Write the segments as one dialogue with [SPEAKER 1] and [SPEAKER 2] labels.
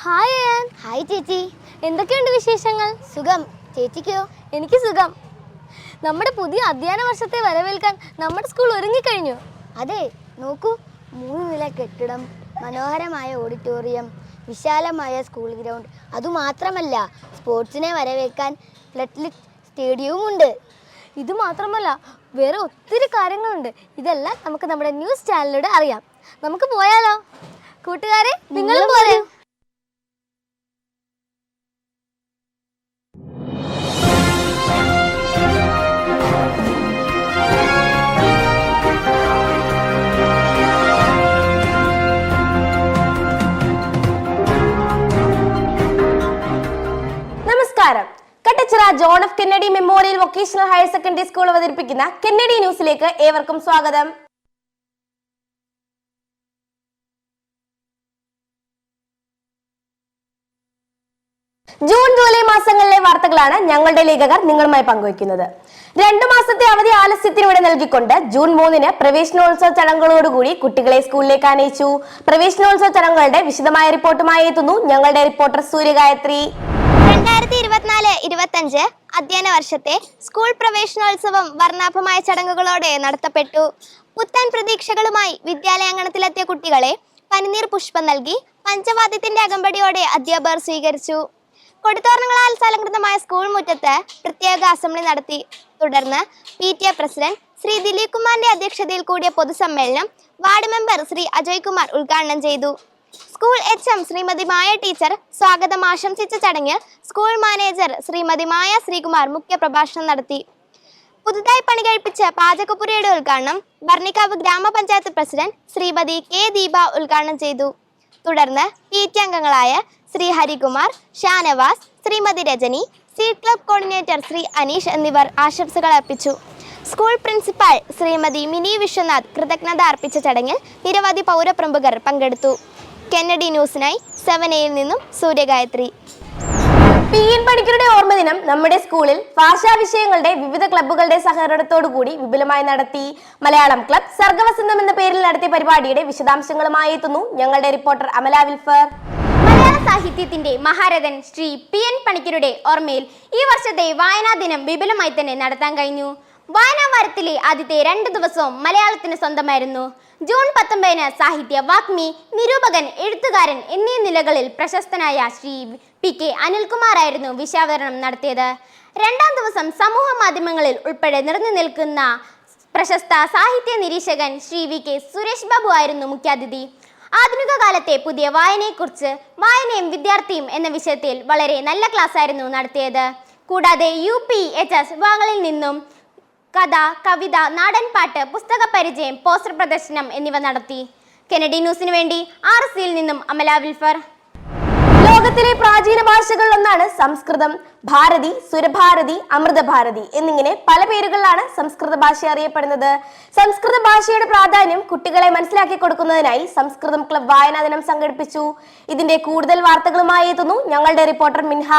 [SPEAKER 1] Hi an.
[SPEAKER 2] Hi ചേച്ചി.
[SPEAKER 1] എന്തൊക്കെയുണ്ട് വിശേഷങ്ങൾ?
[SPEAKER 2] സുഖം. ചേച്ചിക്കോ?
[SPEAKER 1] എനിക്ക് സുഖം. നമ്മുടെ പുതിയ അധ്യയന വർഷത്തെ വരവേൽക്കാൻ നമ്മുടെ സ്കൂൾ ഒരുങ്ങിക്കഴിഞ്ഞു.
[SPEAKER 2] അതെ, നോക്കൂ, 3 നില കെട്ടിടം, മനോഹരമായ ഓഡിറ്റോറിയം, വിശാലമായ സ്കൂൾ ഗ്രൗണ്ട്. അതുമാത്രമല്ല, സ്പോർട്സിനെ വരവേൽക്കാൻ ഫ്ലഡ് സ്റ്റേഡിയവും ഉണ്ട്.
[SPEAKER 1] ഇത് മാത്രമല്ല, വേറെ ഒത്തിരി കാര്യങ്ങളുണ്ട്. ഇതെല്ലാം നമുക്ക് നമ്മുടെ ന്യൂസ് ചാനലിലൂടെ അറിയാം. നമുക്ക് പോയാലോ? കൂട്ടുകാരെ, നിങ്ങളും പോരൂ.
[SPEAKER 3] നമസ്കാരം. Kattachira John F Kennedy memorial vocational higher secondary school അവതരിപ്പിക്കുന്ന കെന്നഡി ന്യൂസിലേക്ക് ഏവർക്കും സ്വാഗതം. ജൂൺ ജൂലൈ മാസങ്ങളിലെ വാർത്തകളാണ് ഞങ്ങളുടെ ലേഖകർ നിങ്ങളുമായി പങ്കുവയ്ക്കുന്നത്. 2 മാസത്തെ അവധി ആലസ്യത്തിലൂടെ നൽകിക്കൊണ്ട് ജൂൺ 3 പ്രവേശനോത്സവ ചടങ്ങുകളോടുകൂടി കുട്ടികളെ സ്കൂളിലേക്ക് ആനയിച്ചു. പ്രവേശനോത്സവ ചടങ്ങുകളുടെ വിശദമായ റിപ്പോർട്ടുമായി എത്തുന്നു ഞങ്ങളുടെ റിപ്പോർട്ടർ സൂര്യഗായത്രി.
[SPEAKER 2] 2024-25 അധ്യയന വർഷത്തെ സ്കൂൾ പ്രവേശനോത്സവം വർണ്ണാഭമായ ചടങ്ങുകളോടെ നടത്തപ്പെട്ടു. പുത്തൻ പ്രതീക്ഷകളുമായി വിദ്യാലയാങ്കണത്തിലെത്തിയ കുട്ടികളെ പനിനീർ പുഷ്പം നൽകി പഞ്ചവാദ്യത്തിന്റെ അകമ്പടിയോടെ അധ്യാപകർ സ്വീകരിച്ചു. കൊടിത്തോരണങ്ങളാൽ അലങ്കൃതമായ സ്കൂൾ മുറ്റത്ത് പ്രത്യേക അസംബ്ലി നടത്തി. തുടർന്ന് PTA പ്രസിഡന്റ് ശ്രീ ദിലീപ് കുമാറിന്റെ അധ്യക്ഷതയിൽ കൂടിയ പൊതുസമ്മേളനം വാർഡ് മെമ്പർ ശ്രീ അജയ് കുമാർ ഉദ്ഘാടനം ചെയ്തു. സ്കൂൾ HM ശ്രീമതി മായ ടീച്ചർ സ്വാഗതം ആശംസിച്ച ചടങ്ങിൽ സ്കൂൾ മാനേജർ ശ്രീമതി മായ ശ്രീകുമാർ മുഖ്യപ്രഭാഷണം നടത്തി. പുതുതായി പണി കഴിപ്പിച്ച പാചകപ്പുരയുടെ ഉദ്ഘാടനം ഭരണിക്കാവ് ഗ്രാമപഞ്ചായത്ത് പ്രസിഡന്റ് ശ്രീമതി K ദീപ ഉദ്ഘാടനം ചെയ്തു. തുടർന്ന് PTA അംഗങ്ങളായ Shri Harikumar, Shanavas, Shrimati Rajani, seed club coordinator Shri Aneesh എന്നിവർ ആശംസകൾ അർപ്പിച്ചു. സ്കൂൾ പ്രിൻസിപ്പാൾ ശ്രീമതി മിനി വിശ്വനാഥ് കൃതജ്ഞത അർപ്പിച്ച ചടങ്ങിൽ നിരവധി പൗരപ്രമുഖർ പങ്കെടുത്തു. കെന്നഡി ന്യൂസിനായി 7Aയിൽ നിന്നും സൂര്യഗായത്രി.
[SPEAKER 3] PN പണിക്കരുടെ ഓർമ്മദിനം നമ്മുടെ സ്കൂളിൽ ഭാഷാ വിഷയങ്ങളുടെ വിവിധ ക്ലബ്ബുകളുടെ സഹകരണത്തോടു കൂടി വിപുലമായി നടത്തി. മലയാളം ക്ലബ് സർഗവസന്തം എന്ന പേരിൽ നടത്തിയ പരിപാടിയുടെ വിശദാംശങ്ങളുമായി എത്തുന്നു ഞങ്ങളുടെ റിപ്പോർട്ടർ അമല വിൽഫർ.
[SPEAKER 4] മലയാള സാഹിത്യത്തിന്റെ മഹാരഥൻ ശ്രീ PN പണിക്കരുടെ ഓർമ്മയിൽ ഈ വർഷത്തെ വായനാ ദിനം വിപുലമായി തന്നെ നടത്താൻ കഴിഞ്ഞു. വായനാ വാരത്തിലെ ആദ്യത്തെ 2 ദിവസവും മലയാളത്തിന് സ്വന്തമായിരുന്നു. ജൂൺ 19 സാഹിത്യ വാഗ്മി, നിരൂപകൻ, എഴുത്തുകാരൻ എന്നീ നിലകളിൽ പ്രശസ്തനായ ശ്രീ PK അനിൽകുമാറായിരുന്നു വിഷയാവതരണം നടത്തിയത്. 2ാം ദിവസം സമൂഹ മാധ്യമങ്ങളിൽ ഉൾപ്പെടെ നിറഞ്ഞു നിൽക്കുന്ന പ്രശസ്ത സാഹിത്യ നിരീക്ഷകൻ ശ്രീ VK സുരേഷ് ബാബു ആയിരുന്നു മുഖ്യാതിഥി. ആധുനിക കാലത്തെ പുതിയ വായനയെക്കുറിച്ച് വായനയും വിദ്യാർത്ഥിയും എന്ന വിഷയത്തിൽ വളരെ നല്ല ക്ലാസ് ആയിരുന്നു നടത്തിയത്. കൂടാതെ UPHS വിഭാഗങ്ങളിൽ നിന്നും കഥ, കവിത, നാടൻപാട്ട്, പുസ്തക പരിചയം, പോസ്റ്റർ പ്രദർശനം എന്നിവ നടത്തി. കെന്നഡി ന്യൂസിന് വേണ്ടി RSCയിൽ നിന്നും അമല വിൽഫർ.
[SPEAKER 3] ലോകത്തിലെ പ്രാചീന ഭാഷകളിൽ ഒന്നാണ് സംസ്കൃതം. ഭാരതി, സുരഭാരതി, അമൃതഭാരതി എന്നിങ്ങനെ പല പേരുകളിലാണ് സംസ്കൃത ഭാഷ അറിയപ്പെടുന്നത്. സംസ്കൃത ഭാഷയുടെ പ്രാധാന്യം കുട്ടികളെ മനസ്സിലാക്കി കൊടുക്കുന്നതിനായി സംസ്കൃതം ക്ലബ് വായനാ ദിനം സംഘടിപ്പിച്ചു. ഇതിന്റെ കൂടുതൽ വാർത്തകളുമായി എത്തുന്നു ഞങ്ങളുടെ റിപ്പോർട്ടർ മിൻഹ.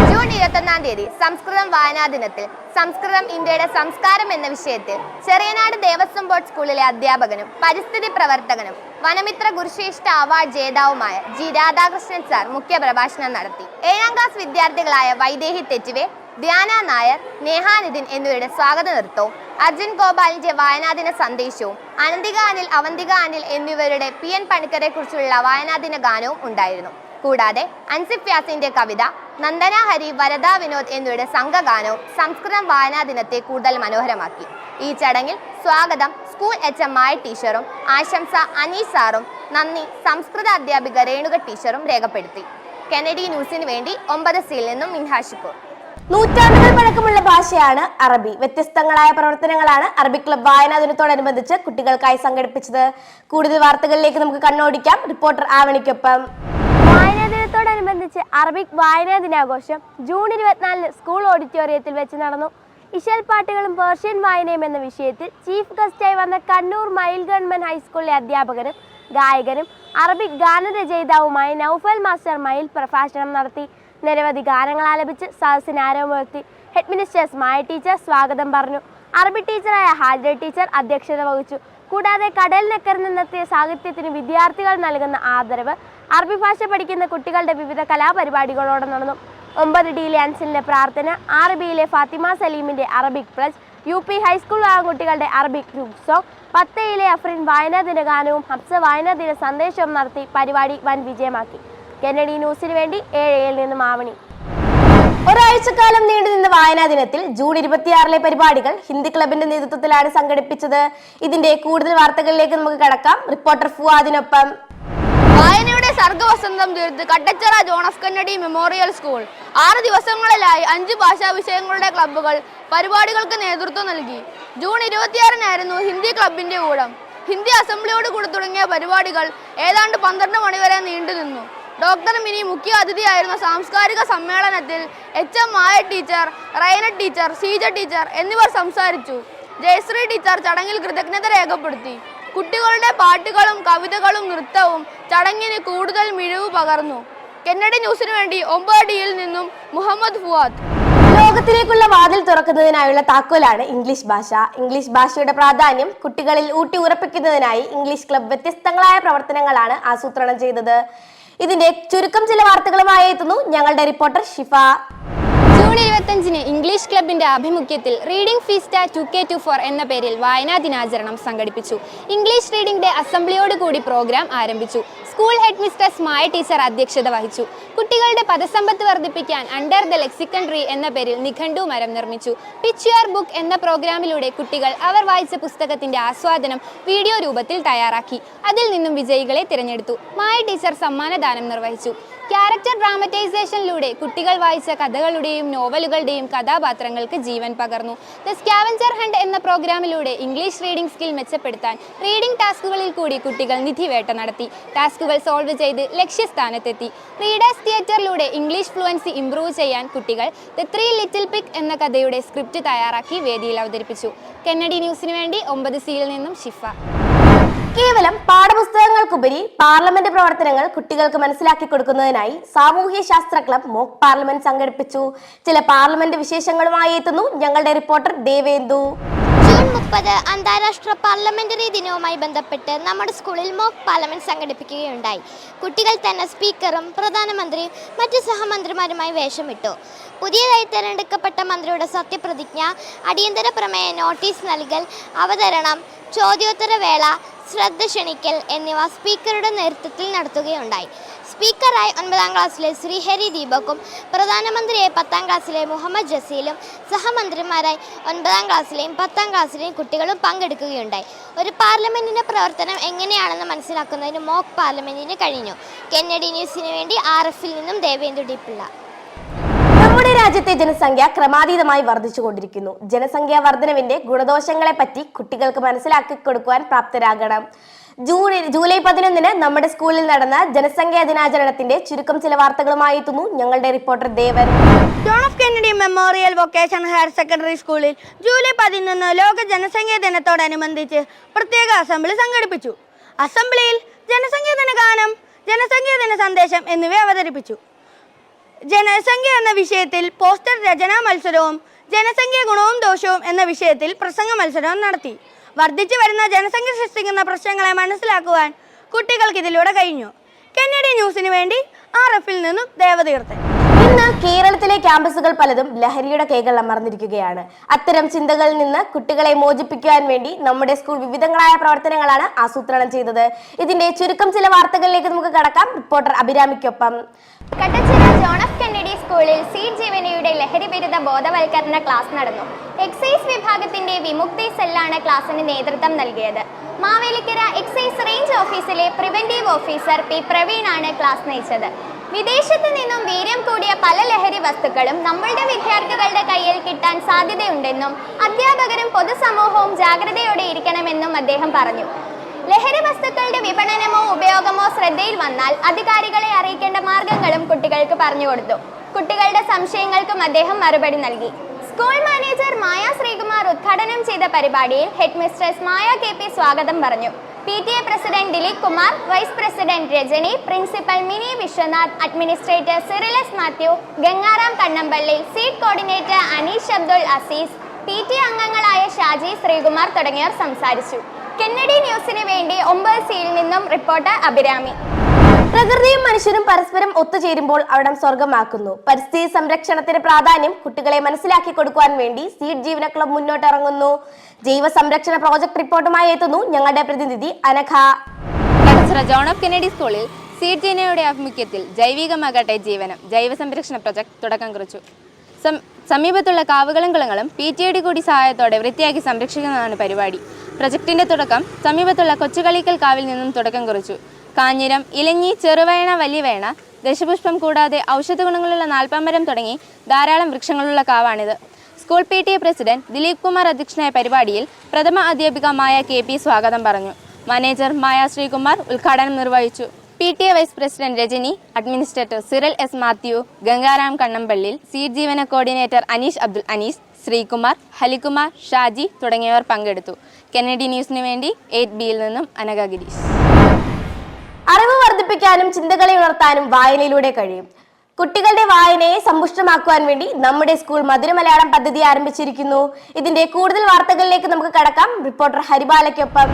[SPEAKER 5] ജൂൺ 21-ാം തീയതി സംസ്കൃതം വായനാ ദിനത്തിൽ സംസ്കൃതം ഇന്ത്യയുടെ സംസ്കാരം എന്ന വിഷയത്തിൽ ചെറിയനാട് ദേവസ്വം ബോർഡ് സ്കൂളിലെ അധ്യാപകനും പരിസ്ഥിതി പ്രവർത്തകനും വനമിത്ര ഗുരുശ്രേഷ്ഠ അവാർഡ് ജേതാവുമായ G രാധാകൃഷ്ണൻ സാർ മുഖ്യപ്രഭാഷണം നടത്തി. 7ാം ക്ലാസ് വിദ്യാർത്ഥികളായ വൈദേഹി തെറ്റിവെ, ധ്യാന നായർ, നേഹാനിതിൻ എന്നിവരുടെ സ്വാഗത നൃത്തവും അർജുൻ ഗോപാലിന്റെ വായനാദിന സന്ദേശവും അനന്തിക അനിൽ, അവന്തിക അനിൽ എന്നിവരുടെ PN പണിക്കരെ കുറിച്ചുള്ള വായനാദിന ഗാനവും ഉണ്ടായിരുന്നു. കൂടാതെ അൻസിഫ് വ്യാസിന്റെ കവിത, നന്ദന ഹരി, വരദ വിനോദ് എന്നിവരുടെ സംഘഗാനവും സംസ്കൃതം വായനാ ദിനത്തെ കൂടുതൽ മനോഹരമാക്കി. ഈ ചടങ്ങിൽ സ്വാഗതം സ്കൂൾ HM മായ ടീച്ചറും ആശംസ അനീഷ് സാറും നന്ദി സംസ്കൃത അധ്യാപിക രേണുക ടീച്ചറും രേഖപ്പെടുത്തി. കെന്നഡി ന്യൂസിന് വേണ്ടി 9Cയിൽ നിന്നും മിൻഹാഷിപ്പൂർ.
[SPEAKER 3] നൂറ്റാണ്ടുകൾ പഴക്കമുള്ള ഭാഷയാണ് അറബി. വ്യത്യസ്തങ്ങളായ പ്രവർത്തനങ്ങളാണ് അറബിക് ക്ലബ് വായനാ ദിനത്തോടനുബന്ധിച്ച് കുട്ടികൾക്കായി സംഘടിപ്പിച്ചത്. കൂടുതൽ വാർത്തകളിലേക്ക് നമുക്ക് കണ്ണോടിക്കാം റിപ്പോർട്ടർ ആവണിക്കൊപ്പം.
[SPEAKER 1] വായനാ ദിനത്തോടനുബന്ധിച്ച് അറബിക് വായനാ ദിനാഘോഷം ജൂൺ 24 സ്കൂൾ ഓഡിറ്റോറിയത്തിൽ വെച്ച് നടന്നു. ഇശൽ പാട്ടുകളും പേർഷ്യൻ വായനയും എന്ന വിഷയത്തിൽ ചീഫ് ഗസ്റ്റായി വന്ന കണ്ണൂർ മയിൽ ഗവൺമെന്റ് ഹൈസ്കൂളിലെ അധ്യാപകനും ഗായകനും അറബിക് ഗാനരചയിതാവുമായ നൗഫൽ മാസ്റ്റർ മയിൽ പ്രഭാഷണം നടത്തി. നിരവധി ഗാനങ്ങൾ ആലപിച്ച് സദസ്സിന് ആരവമുയർത്തി. ഹെഡ് മിനിസ്റ്റേഴ്സ് മായ ടീച്ചർ സ്വാഗതം പറഞ്ഞു. അറബി ടീച്ചറായ ഹാജര ടീച്ചർ അധ്യക്ഷത വഹിച്ചു. കൂടാതെ കടലിനക്കരയിൽ നിന്നെത്തിയ സാഹിത്യത്തിന് വിദ്യാർത്ഥികൾ നൽകുന്ന ആദരവ്, അറബി ഭാഷ പഠിക്കുന്ന കുട്ടികളുടെ വിവിധ കലാപരിപാടികളോടെ നടന്നു. 9 ഡിയിലെ അൻസിലിന്റെ പ്രാർത്ഥന, 6 ബിയിലെ ഫാത്തിമ സലീമിന്റെ അറബിക് പ്ലസ്, UP ഹൈസ്കൂൾ ആൺകുട്ടികളുടെ അറബിക് ഗ്രൂപ്പ് സോങ്, 10 അഫ്രീൻ വായനാ ദിന ഗാനവും ഹബ്സ വായനാ ദിന സന്ദേശവും നടത്തി പരിപാടി വൻ വിജയമാക്കി. കെന്നഡി ന്യൂസിന് വേണ്ടി 7 നിന്നും ആവണി.
[SPEAKER 3] ഒരാഴ്ചക്കാലം നീണ്ടുനിന്ന വായനാ ദിനത്തിൽ ജൂൺ 26 പരിപാടികൾ ഹിന്ദി ക്ലബിന്റെ നേതൃത്വത്തിലാണ് സംഘടിപ്പിച്ചത്. ഇതിന്റെ കൂടുതൽ വാർത്തകളിലേക്ക് നമുക്ക് കടക്കാം. റിപ്പോർട്ടർ ഫുവാദിനൊപ്പം.
[SPEAKER 5] വായനയുടെ സർഗവസന്തം തീർത്ത് Kattachira John F Kennedy memorial school 6 ദിവസങ്ങളിലായി 5 ഭാഷാ വിഷയങ്ങളുടെ ക്ലബ്ബുകൾ പരിപാടികൾക്ക് നേതൃത്വം നൽകി. ജൂൺ 26 ഹിന്ദി ക്ലബിന്റെ ഊഴം. ഹിന്ദി അസംബ്ലിയോട് കൂടി തുടങ്ങിയ പരിപാടികൾ ഏതാണ്ട് 12 മണിവരെ നീണ്ടുനിന്നു. ഡോക്ടർ മിനി മുഖ്യ അതിഥിയായിരുന്ന സാംസ്കാരിക സമ്മേളനത്തിൽ HM Maya teacher, Raina teacher, Seeja teacher എന്നിവർ സംസാരിച്ചു. ജയശ്രീ ടീച്ചർ ചടങ്ങിൽ കൃതജ്ഞത രേഖപ്പെടുത്തി. കുട്ടികളുടെ പാട്ടുകളും കവിതകളും നൃത്തവും ചടങ്ങിന് കൂടുതൽ മിഴിവ് പകർന്നു. കെന്നഡി ന്യൂസിനു വേണ്ടി 9 ഡിയിൽ നിന്നും മുഹമ്മദ് ഫുവാദ്.
[SPEAKER 3] ലോകത്തിലേക്കുള്ള വാതിൽ തുറക്കുന്നതിനായുള്ള താക്കോലാണ് ഇംഗ്ലീഷ് ഭാഷ. ഇംഗ്ലീഷ് ഭാഷയുടെ പ്രാധാന്യം കുട്ടികളിൽ ഊട്ടി ഉറപ്പിക്കുന്നതിനായി ഇംഗ്ലീഷ് ക്ലബ് വ്യത്യസ്തങ്ങളായ പ്രവർത്തനങ്ങളാണ് ആസൂത്രണം ചെയ്തത്. ഇതിന്റെ ചുരുക്കം ചില വാർത്തകളുമായി എത്തുന്നു ഞങ്ങളുടെ റിപ്പോർട്ടർ ഷിഫ.
[SPEAKER 4] ജൂൺ 25 ഇംഗ്ലീഷ് ക്ലബിന്റെ ആഭിമുഖ്യത്തിൽ റീഡിംഗ് ഫീസ്റ്റ 2K24 എന്ന പേരിൽ വായനാ ദിനാചരണം സംഘടിപ്പിച്ചു. ഇംഗ്ലീഷ് റീഡിംഗ് ഡേ അസംബ്ലിയോടുകൂടി പ്രോഗ്രാം ആരംഭിച്ചു. സ്കൂൾ ഹെഡ് മിസ്റ്റേഴ്സ് മായ ടീച്ചർ അധ്യക്ഷത വഹിച്ചു. കുട്ടികളുടെ പദസമ്പത്ത് വർദ്ധിപ്പിക്കാൻ അണ്ടർ ദ ലെക്സിക്കൺ ട്രീ എന്ന പേരിൽ നിഘണ്ടു മരം നിർമ്മിച്ചു. പിച്ച് യുവർ ബുക്ക് എന്ന പ്രോഗ്രാമിലൂടെ കുട്ടികൾ അവർ വായിച്ച പുസ്തകത്തിന്റെ ആസ്വാദനം വീഡിയോ രൂപത്തിൽ തയ്യാറാക്കി. അതിൽ നിന്നും വിജയികളെ തിരഞ്ഞെടുത്തു. മായ ടീച്ചർ സമ്മാനദാനം നിർവഹിച്ചു. ക്യാരക്ടർ ഡ്രാമറ്റൈസേഷനിലൂടെ കുട്ടികൾ വായിച്ച കഥകളുടെയും നോവലുകളുടെയും കഥാപാത്രങ്ങൾക്ക് ജീവൻ പകർന്നു. ദ സ്കാവഞ്ചർ ഹണ്ട് എന്ന പ്രോഗ്രാമിലൂടെ ഇംഗ്ലീഷ് റീഡിംഗ് സ്കിൽ മെച്ചപ്പെടുത്താൻ റീഡിംഗ് ടാസ്കുകളിൽ കൂടി കുട്ടികൾ നിധിവേട്ട നടത്തി. ടാസ്കുകൾ സോൾവ് ചെയ്ത് ലക്ഷ്യസ്ഥാനത്തെത്തി. റീഡേഴ്സ് തിയേറ്ററിലൂടെ ഇംഗ്ലീഷ് ഫ്ലുവൻസി ഇംപ്രൂവ് ചെയ്യാൻ കുട്ടികൾ ദ 3 ലിറ്റിൽ പിഗ് എന്ന കഥയുടെ സ്ക്രിപ്റ്റ് തയ്യാറാക്കി വേദിയിൽ അവതരിപ്പിച്ചു. കെന്നഡി ന്യൂസിന് വേണ്ടി 9 സിയിൽ നിന്നും ഷിഫ.
[SPEAKER 3] കേവലം പാഠപുസ്തകങ്ങൾക്കുപരി പാർലമെന്റ് പ്രവർത്തനങ്ങൾ കുട്ടികൾക്ക് മനസ്സിലാക്കി കൊടുക്കുന്നതിനായി സാമൂഹ്യ ശാസ്ത്ര ക്ലബ് മോക്ക് പാർലമെന്റ് സംഘടിപ്പിച്ചു. ചില പാർലമെന്റ് വിശേഷങ്ങളുമായി എത്തുന്നു ഞങ്ങളുടെ റിപ്പോർട്ടർ ദേവേന്ദു.
[SPEAKER 2] ജൂൺ 30 അന്താരാഷ്ട്ര പാർലമെന്ററി ദിനവുമായി ബന്ധപ്പെട്ട് നമ്മുടെ സ്കൂളിൽ മോക്ക് പാർലമെന്റ് സംഘടിപ്പിക്കുകയുണ്ടായി. കുട്ടികൾ തന്നെ സ്പീക്കറും പ്രധാനമന്ത്രിയും മറ്റ് സഹമന്ത്രിമാരുമായി വേഷമിട്ടു. പുതിയതായി തിരഞ്ഞെടുക്കപ്പെട്ട മന്ത്രിയുടെ സത്യപ്രതിജ്ഞ, അടിയന്തര പ്രമേയ നോട്ടീസ് നൽകൽ, അവതരണം, ചോദ്യോത്തരവേള, ശ്രദ്ധ ക്ഷണിക്കൽ എന്നിവ സ്പീക്കറുടെ നേതൃത്വത്തിൽ നടത്തുകയുണ്ടായി. സ്പീക്കറായി 9ാം ക്ലാസ്സിലെ ശ്രീഹരി ദീപക്കും പ്രധാനമന്ത്രിയായി 10ാം ക്ലാസ്സിലെ മുഹമ്മദ് ജസീലും സഹമന്ത്രിമാരായി 9ാം ക്ലാസ്സിലെയും 10ാം ക്ലാസ്സിലെയും കുട്ടികളും പങ്കെടുക്കുകയുണ്ടായി. ഒരു പാർലമെന്റിന്റെ പ്രവർത്തനം എങ്ങനെയാണെന്ന് മനസ്സിലാക്കുന്നതിന് മോക്ക് പാർലമെന്റിന് കഴിഞ്ഞു. കെന്നഡി ന്യൂസിന് വേണ്ടി RFൽ നിന്നും ദേവേന്ദു ഡി പിള്ള.
[SPEAKER 3] നമ്മുടെ രാജ്യത്തെ ജനസംഖ്യ ക്രമാതീതമായി വർദ്ധിച്ചുകൊണ്ടിരിക്കുന്നു. ജനസംഖ്യാ വർധനവിന്റെ ഗുണദോഷങ്ങളെ പറ്റി കുട്ടികൾക്ക് മനസ്സിലാക്കി കൊടുക്കുവാൻ പ്രാപ്തരാകണം. ജൂലൈ 11 നമ്മുടെ സ്കൂളിൽ നടന്ന ജനസംഖ്യാ ദിനാചരണത്തിന്റെ ചുരുക്കം ചില വാർത്തകളുമായി എത്തുന്നു ഞങ്ങളുടെ reporter Devan.
[SPEAKER 1] John F Kennedy memorial vocational higher secondary സ്കൂളിൽ ജൂലൈ 11 ലോക ജനസംഖ്യാ ദിനത്തോടനുബന്ധിച്ച് പ്രത്യേക അസംബ്ലി സംഘടിപ്പിച്ചു. അസംബ്ലിയിൽ ജനസംഖ്യാ ദിന ഗാനം, ജനസംഖ്യാ ദിന സന്ദേശം എന്നിവ അവതരിപ്പിച്ചു. ജനസംഖ്യ എന്ന വിഷയത്തിൽ പോസ്റ്റർ രചനാ മത്സരവും ജനസംഖ്യ ഗുണവും ദോഷവും എന്ന വിഷയത്തിൽ പ്രസംഗ മത്സരവും നടത്തി. വർദ്ധിച്ചു വരുന്ന ജനസംഖ്യ സൃഷ്ടിക്കുന്ന പ്രശ്നങ്ങളെ മനസ്സിലാക്കുവാൻ കുട്ടികൾക്ക് ഇതിലൂടെ കഴിഞ്ഞു. കെന്നഡി ന്യൂസിന് വേണ്ടി RFൽ നിന്നും ദേവതീർത്ഥൻ.
[SPEAKER 3] ഇന്ന് കേരളത്തിലെ ക്യാമ്പസുകൾ പലതും ലഹരിയുടെ കൈകൾ അമർന്നിരിക്കുകയാണ്. അത്തരം ചിന്തകളിൽ നിന്ന് കുട്ടികളെ മോചിപ്പിക്കുവാൻ വേണ്ടി നമ്മുടെ സ്കൂൾ വിവിധങ്ങളായ പ്രവർത്തനങ്ങളാണ് ആസൂത്രണം ചെയ്തത്. ഇതിന്റെ ചുരുക്കം ചില വാർത്തകളിലേക്ക് നമുക്ക് കടക്കാം. റിപ്പോർട്ടർ അഭിരാമിക്കൊപ്പം.
[SPEAKER 5] കട്ടച്ചിറ ജോൺ എഫ് കെന്നഡി സ്കൂളിൽ സീഡ് ജീവനയുടെ ലഹരി വിരുദ്ധ ബോധവൽക്കരണ ക്ലാസ് നടന്നു. എക്സൈസ് വിഭാഗത്തിന്റെ വിമുക്തി സെല്ലാണ് ക്ലാസിന് നേതൃത്വം നൽകിയത്. മാവേലിക്കര എക്സൈസ് റേഞ്ച് ഓഫീസിലെ പ്രിവന്റീവ് ഓഫീസർ P പ്രവീണാണ് ക്ലാസ് നയിച്ചത്. വിദേശത്ത് നിന്നും വീര്യം കൂടിയ പല ലഹരി വസ്തുക്കളും നമ്മളുടെ വിദ്യാർത്ഥികളുടെ കയ്യിൽ കിട്ടാൻ സാധ്യതയുണ്ടെന്നും അധ്യാപകരും പൊതുസമൂഹവും ജാഗ്രതയോടെ ഇരിക്കണമെന്നും അദ്ദേഹം പറഞ്ഞു. ലഹരി വസ്തുക്കളുടെ വിപണനമോ ഉപയോഗമോ ശ്രദ്ധയിൽ വന്നാൽ അധികാരികളെ അറിയിക്കേണ്ട മാർഗങ്ങളും കുട്ടികൾക്ക് പറഞ്ഞുകൊടുത്തു. കുട്ടികളുടെ സംശയങ്ങൾക്കും അദ്ദേഹം മറുപടി നൽകി. സ്കൂൾ മാനേജർ മായ ശ്രീകുമാർ ഉദ്ഘാടനം ചെയ്ത പരിപാടിയിൽ ഹെഡ് മിസ്ട്രസ് മായ KP സ്വാഗതം പറഞ്ഞു. PTA president Dileep Kumar, vice president Rajani, principal Mini Viswanath, administrator Cyrilus Mathew, Gangaram Kannampally, seed coordinator Aneesh Abdul Azeez, PTA അംഗങ്ങളായ ഷാജി, ശ്രീകുമാർ തുടങ്ങിയവർ സംസാരിച്ചു. കെന്നഡി ന്യൂസിന് വേണ്ടി 9C-യിൽ നിന്നും റിപ്പോർട്ടർ അഭിരാമി.
[SPEAKER 3] പ്രകൃതിയും മനുഷ്യരും പരസ്പരം ഒത്തുചേരുമ്പോൾ അവിടം സ്വർഗമാക്കുന്നു. പരിസ്ഥിതി സംരക്ഷണത്തിന്റെ പ്രാധാന്യം കുട്ടികളെ മനസ്സിലാക്കി കൊടുക്കുവാൻ വേണ്ടി സീഡ് ജീവന ക്ലബ് മുന്നോട്ടിറങ്ങുന്നു. ജൈവ സംരക്ഷണ പ്രോജക്ട് റിപ്പോർട്ടുമായി എത്തുന്നു ഞങ്ങളുടെ പ്രതിനിധി അനഘ.
[SPEAKER 6] കടച്ചിറ ജോൺ ഓഫ് കെന്നഡി സ്കൂളിൽ സീഡ് ജീവനയുടെ ആഭിമുഖ്യത്തിൽ ജൈവികമാകട്ടെ ജീവനം ജൈവ സംരക്ഷണ പ്രൊജക്ട് തുടക്കം കുറിച്ചു. സമീപത്തുള്ള കാവുകളും കുളങ്ങളും PTA കൂടി സഹായത്തോടെ വൃത്തിയാക്കി സംരക്ഷിക്കുന്നതാണ് പരിപാടി. പ്രൊജക്ടിന്റെ തുടക്കം സമീപത്തുള്ള കൊച്ചുകളിക്കൽ കാവിൽ നിന്നും തുടക്കം കുറിച്ചു. കാഞ്ഞിരം, ഇലഞ്ഞി, ചെറുവേണ, വലിയവേണ, ദശപുഷ്പം കൂടാതെ ഔഷധ ഗുണങ്ങളുള്ള നാൽപ്പാമരം തുടങ്ങി ധാരാളം വൃക്ഷങ്ങളുള്ള കാവാണിത്. School PTA president Dileep Kumar അധ്യക്ഷനായ പരിപാടിയിൽ പ്രഥമ അധ്യാപിക മായ KP സ്വാഗതം പറഞ്ഞു. മാനേജർ മായ ശ്രീകുമാർ ഉദ്ഘാടനം നിർവഹിച്ചു. PTA vice president Rajani, administrator Cyril S. Mathew, Gangaram Kannampallil, seed Jeevana coordinator Aneesh Abdul Anees, Sreekumar, Halikumar, Shaji തുടങ്ങിയവർ പങ്കെടുത്തു. കെന്നഡി ന്യൂസിന് വേണ്ടി 8Bയിൽ നിന്നും അനഘ ഗിരീഷ്.
[SPEAKER 3] അറിവ് വർദ്ധിപ്പിക്കാനും ചിന്തകളെ ഉണർത്താനും വായനയിലൂടെ കഴിയും. കുട്ടികളുടെ വായനയെ സമ്പുഷ്ടമാക്കുവാൻ വേണ്ടി നമ്മുടെ സ്കൂൾ മധുരമലയാളം പദ്ധതി ആരംഭിച്ചിരിക്കുന്നു. ഇതിന്റെ കൂടുതൽ വാർത്തകളിലേക്ക് നമുക്ക് കടക്കാം. റിപ്പോർട്ടർ ഹരിബാലയ്ക്കൊപ്പം.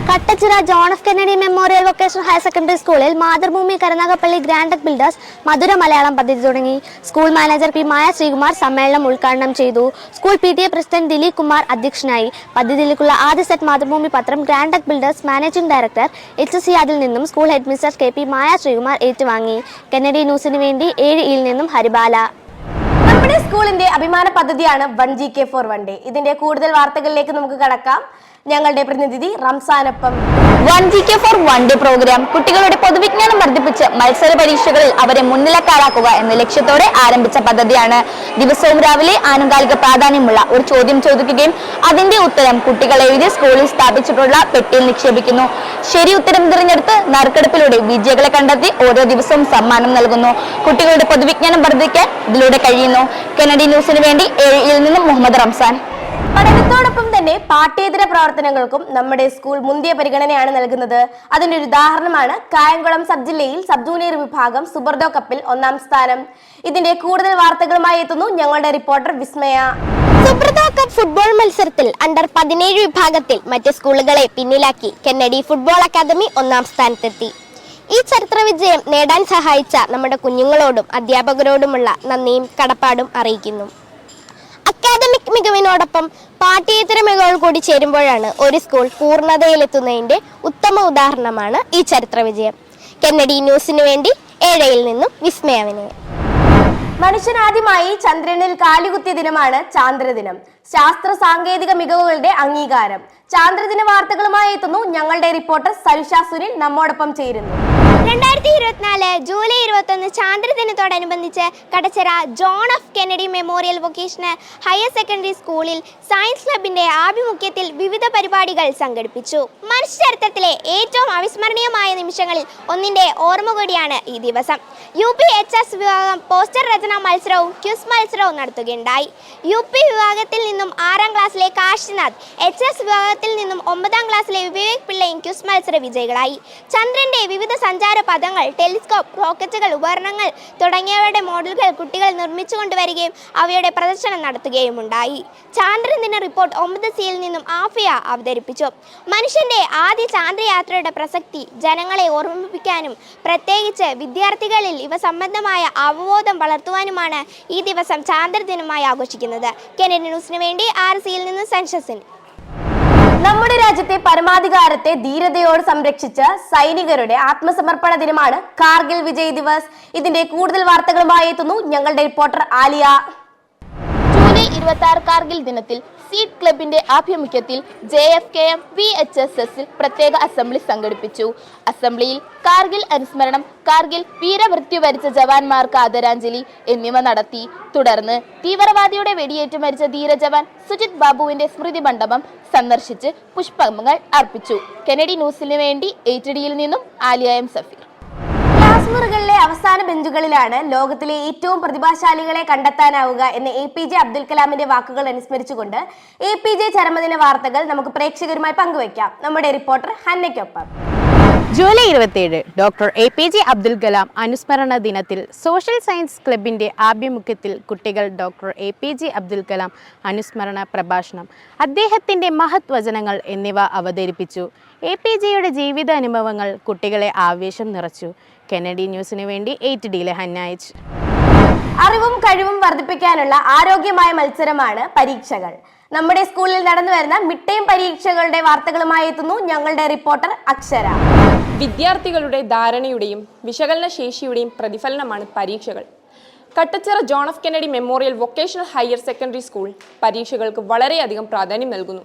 [SPEAKER 2] Kattachira John of Kennedy memorial vocational higher secondary സ്കൂളിൽ മാതൃഭൂമി കരുനാഗപ്പള്ളി ഗ്രാൻഡ് ബിൽഡേഴ്സ് മധുര മലയാളം പദ്ധതി തുടങ്ങി. School manager P. Maya Sreekumar സമ്മേളനം ഉദ്ഘാടനം ചെയ്തു. School PTA president Dileep Kumar അധ്യക്ഷനായി. പദ്ധതിയിലേക്കുള്ള ആദ്യ സെറ്റ് മാതൃഭൂമി പത്രം grand builders managing director HSC അതിൽ നിന്നും school head mister KP Maya Sreekumar ഏറ്റുവാങ്ങി. കെന്നഡി ന്യൂസിന് വേണ്ടി 7Eയിൽ നിന്നും ഹരിബാല.
[SPEAKER 3] നമ്മുടെ സ്കൂളിന്റെ അഭിമാന പദ്ധതിയാണ് 1GK for 1 Day. ഇതിന്റെ കൂടുതൽ വാർത്തകളിലേക്ക് നമുക്ക് കടക്കാം. ഞങ്ങളുടെ പ്രതിനിധി റംസാനൊപ്പം.
[SPEAKER 7] 1GK for 1 Day പ്രോഗ്രാം കുട്ടികളുടെ പൊതുവിജ്ഞാനം വർദ്ധിപ്പിച്ച് മത്സര പരീക്ഷകളിൽ അവരെ മുൻനിലക്കാരാക്കുക എന്ന ലക്ഷ്യത്തോടെ ആരംഭിച്ച പദ്ധതിയാണ്. ദിവസവും രാവിലെ ആനുകാലിക പ്രാധാന്യമുള്ള ഒരു ചോദ്യം ചോദിക്കുകയും അതിന്റെ ഉത്തരം കുട്ടികൾ എഴുതി സ്കൂളിൽ സ്ഥാപിച്ചിട്ടുള്ള പെട്ടിയിൽ നിക്ഷേപിക്കുന്നു. ശരി ഉത്തരം തിരഞ്ഞെടുത്ത് നറുക്കെടുപ്പിലൂടെ വിജയികളെ കണ്ടെത്തി ഓരോ ദിവസവും സമ്മാനം നൽകുന്നു. കുട്ടികളുടെ പൊതുവിജ്ഞാനം വർദ്ധിക്കാൻ ഇതിലൂടെ കഴിയുന്നു. കെന്നഡി ന്യൂസിന് വേണ്ടി 7Eയിൽ നിന്നും മുഹമ്മദ് റംസാൻ.
[SPEAKER 3] പഠനത്തോടൊപ്പം തന്നെ പാഠ്യേതര പ്രവർത്തനങ്ങൾക്കും നമ്മുടെ സ്കൂൾ മുന്തിയ പരിഗണനയാണ് നൽകുന്നത്. അതിന്റെ ഒരു ഉദാഹരണമാണ് കായംകുളം സബ് ജില്ലയിൽ സബ് ജൂനിയർ വിഭാഗം സുബർദോ കപ്പിൽ 1ാം സ്ഥാനം. ഇതിന്റെ കൂടുതൽ വാർത്തകളുമായി എത്തുന്നു ഞങ്ങളുടെ റിപ്പോർട്ടർ വിസ്മയ.
[SPEAKER 2] സുബ്രതോ കപ്പ് ഫുട്ബോൾ മത്സരത്തിൽ അണ്ടർ 17 വിഭാഗത്തിൽ മറ്റ് സ്കൂളുകളെ പിന്നിലാക്കി കെന്നഡി ഫുട്ബോൾ അക്കാദമി 1ാം സ്ഥാനത്തെത്തി. ഈ ചരിത്ര വിജയം നേടാൻ സഹായിച്ച നമ്മുടെ കുഞ്ഞുങ്ങളോടും അധ്യാപകരോടുമുള്ള നന്ദിയും കടപ്പാടും അറിയിക്കുന്നു. അക്കാദമിക് മികവിനോടൊപ്പം പാഠ്യേതര മികവുകൾ കൂടി ചേരുമ്പോഴാണ് ഒരു സ്കൂൾ പൂർണ്ണതയിലെത്തുന്നതിന്റെ ഉത്തമ ഉദാഹരണമാണ് ഈ ചരിത്ര വിജയം. കെന്നഡി ന്യൂസിന് വേണ്ടി 7Eയിൽ നിന്നും വിസ്മയവിനെ.
[SPEAKER 3] മനുഷ്യനാദ്യമായി ചന്ദ്രനിൽ കാലുകുത്തിയ ദിനമാണ് ചാന്ദ്രദിനം. ശാസ്ത്ര സാങ്കേതിക മികവുകളുടെ അംഗീകാരം. ചാന്ദ്രദിന വാർത്തകളുമായി എത്തുന്നു ഞങ്ങളുടെ റിപ്പോർട്ടർ സരുഷ സുനിൽ നമ്മോടൊപ്പം ചേരുന്നു.
[SPEAKER 2] 2024 ജൂലൈ 21 ചാന്ദ്രദിനത്തോടനുബന്ധിച്ച് Kadachira John of Kennedy memorial vocational higher secondary സ്കൂളിൽ സയൻസ് ക്ലബിന്റെ ആഭിമുഖ്യത്തിൽ വിവിധ പരിപാടികൾ സംഘടിപ്പിച്ചു. മനുഷ്യചരിത്രത്തിലെ ഏറ്റവും അവിസ്മരണീയമായ നിമിഷങ്ങളിൽ ഒന്നിന്റെ ഓർമ്മ കൂടിയാണ് ഈ ദിവസം. UP HS വിഭാഗം പോസ്റ്റർ രചനാ മത്സരവും ക്വിസ് മത്സരവും നടത്തുകയുണ്ടായി. UP വിഭാഗത്തിൽ നിന്നും 6ാം ക്ലാസ്സിലെ കാശിനാഥ്, HS വിഭാഗത്തിൽ നിന്നും 9ാം ക്ലാസ്സിലെ വിവേക് പിള്ളയും ക്വിസ് മത്സര വിജയികളായി. ചന്ദ്രന്റെ വിവിധ സഞ്ചാര പദങ്ങൾ, ടെലിസ്കോപ്പ്, റോക്കറ്റുകൾ, ഉപകരണങ്ങൾ തുടങ്ങിയവയുടെ മോഡലുകൾ കുട്ടികൾ നിർമ്മിച്ചു കൊണ്ടുവരികയും അവയുടെ പ്രദർശനം നടത്തുകയും ഉണ്ടായി. ചാന്ദ്രദിന റിപ്പോർട്ട് 9C-യിൽ നിന്നും ആഫിയ അവതരിപ്പിച്ചു. മനുഷ്യന്റെ ആദ്യ ചാന്ദ്രയാത്രയുടെ പ്രസക്തി ജനങ്ങളെ ഓർമ്മിപ്പിക്കാനും പ്രത്യേകിച്ച് വിദ്യാർത്ഥികളിൽ ഇവ സംബന്ധമായ അവബോധം വളർത്തുവാനുമാണ് ഈ ദിവസം ചാന്ദ്രദിനമായി ആഘോഷിക്കുന്നത്. കെന്നഡി ന്യൂസിന് വേണ്ടി 6Cയിൽ നിന്ന് സൻഷസിൻ.
[SPEAKER 3] നമ്മുടെ രാജ്യത്തെ പരമാധികാരത്തെ ധീരതയോട് സംരക്ഷിച്ച സൈനികരുടെ ആത്മസമർപ്പണ ദിനമാണ് കാർഗിൽ വിജയ് ദിവസ്. ഇതിന്റെ കൂടുതൽ വാർത്തകളുമായി എത്തുന്നു ഞങ്ങളുടെ റിപ്പോർട്ടർ ആലിയ.
[SPEAKER 8] ജൂലൈ 26 കാർഗിൽ ദിനത്തിൽ സീഡ് ക്ലബിന്റെ ആഭിമുഖ്യത്തിൽ JFKM VHSSൽ പ്രത്യേക അസംബ്ലി സംഘടിപ്പിച്ചു. അസംബ്ലിയിൽ കാർഗിൽ അനുസ്മരണം, കാർഗിൽ വീരമൃത്യു വരിച്ച ജവാന്മാർക്ക് ആദരാഞ്ജലി എന്നിവ നടത്തി. തുടർന്ന് തീവ്രവാദിയുടെ വെടിയേറ്റ് മരിച്ച ധീരജവാൻ സുജിത് ബാബുവിന്റെ സ്മൃതി മണ്ഡപം സന്ദർശിച്ച് പുഷ്പങ്ങൾ അർപ്പിച്ചു. കെന്നഡി ന്യൂസിന് വേണ്ടി 8Dയിൽ നിന്നും ആലിയ M. സഫീർ.
[SPEAKER 3] ക്ലാസ് മുറികളിലെ അവസാന ബെഞ്ചുകളിലാണ് ലോകത്തിലെ ഏറ്റവും പ്രതിഭാശാലികളെ കണ്ടെത്താനാവുക എന്ന APJ അബ്ദുൽ കലാമിന്റെ വാക്കുകൾ അനുസ്മരിച്ചുകൊണ്ട് APJ ചരമദിന വാർത്തകൾ നമുക്ക് പ്രേക്ഷകരുമായി പങ്കുവയ്ക്കാം. നമ്മുടെ റിപ്പോർട്ടർ ഹന്നയ്ക്കൊപ്പം.
[SPEAKER 9] July 27 doctor APJ Abdul Kalam അനുസ്മരണ ദിനത്തിൽ സോഷ്യൽ സയൻസ് ക്ലബിൻ്റെ ആഭിമുഖ്യത്തിൽ കുട്ടികൾ ഡോക്ടർ APJ അബ്ദുൽ കലാം അനുസ്മരണ പ്രഭാഷണം, അദ്ദേഹത്തിൻ്റെ മഹത് വചനങ്ങൾ എന്നിവ അവതരിപ്പിച്ചു. APJയുടെ ജീവിതാനുഭവങ്ങൾ കുട്ടികളെ ആവേശം നിറച്ചു. കെനഡി ന്യൂസിന് വേണ്ടി 8D ഹന്നായിച്ച്.
[SPEAKER 3] അറിവും കഴിവും വർദ്ധിപ്പിക്കാനുള്ള ആരോഗ്യമായ മത്സരമാണ് പരീക്ഷകൾ. നമ്മുടെ സ്കൂളിൽ നടന്നു വരുന്ന മിഡ് ടൈം പരീക്ഷകളുടെ വാർത്തകളുമായി എത്തുന്നു ഞങ്ങളുടെ റിപ്പോർട്ടർ അക്ഷര.
[SPEAKER 10] വിദ്യാർത്ഥികളുടെ ധാരണയുടെയും വിശകലന ശേഷിയുടെയും പ്രതിഫലനമാണ് പരീക്ഷകൾ. Kattachira John F Kennedy memorial vocational higher secondary school പരീക്ഷകൾക്ക് വളരെയധികം പ്രാധാന്യം നൽകുന്നു.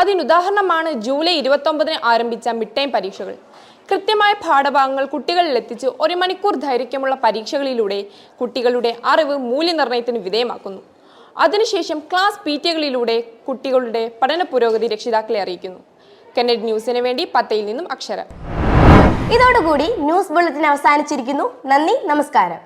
[SPEAKER 10] അതിനുദാഹരണമാണ് ജൂലൈ 29 ആരംഭിച്ച മിഡ് ടൈം പരീക്ഷകൾ. കൃത്യമായ പാഠഭാഗങ്ങൾ കുട്ടികളിൽ എത്തിച്ച് 1 മണിക്കൂർ ദൈർഘ്യമുള്ള പരീക്ഷകളിലൂടെ കുട്ടികളുടെ അറിവ് മൂല്യനിർണ്ണയത്തിന് വിധേയമാക്കുന്നു. അതിനുശേഷം ക്ലാസ് PTകളിലൂടെ കുട്ടികളുടെ പഠന പുരോഗതി രക്ഷിതാക്കളെ അറിയിക്കുന്നു. കെന്നഡി ന്യൂസിന് വേണ്ടി പത്തയിൽ നിന്നും അക്ഷര.
[SPEAKER 3] ഇതോടുകൂടി ന്യൂസ് ബുള്ളറ്റിൻ അവസാനിച്ചിരിക്കുന്നു. നന്ദി, നമസ്കാരം.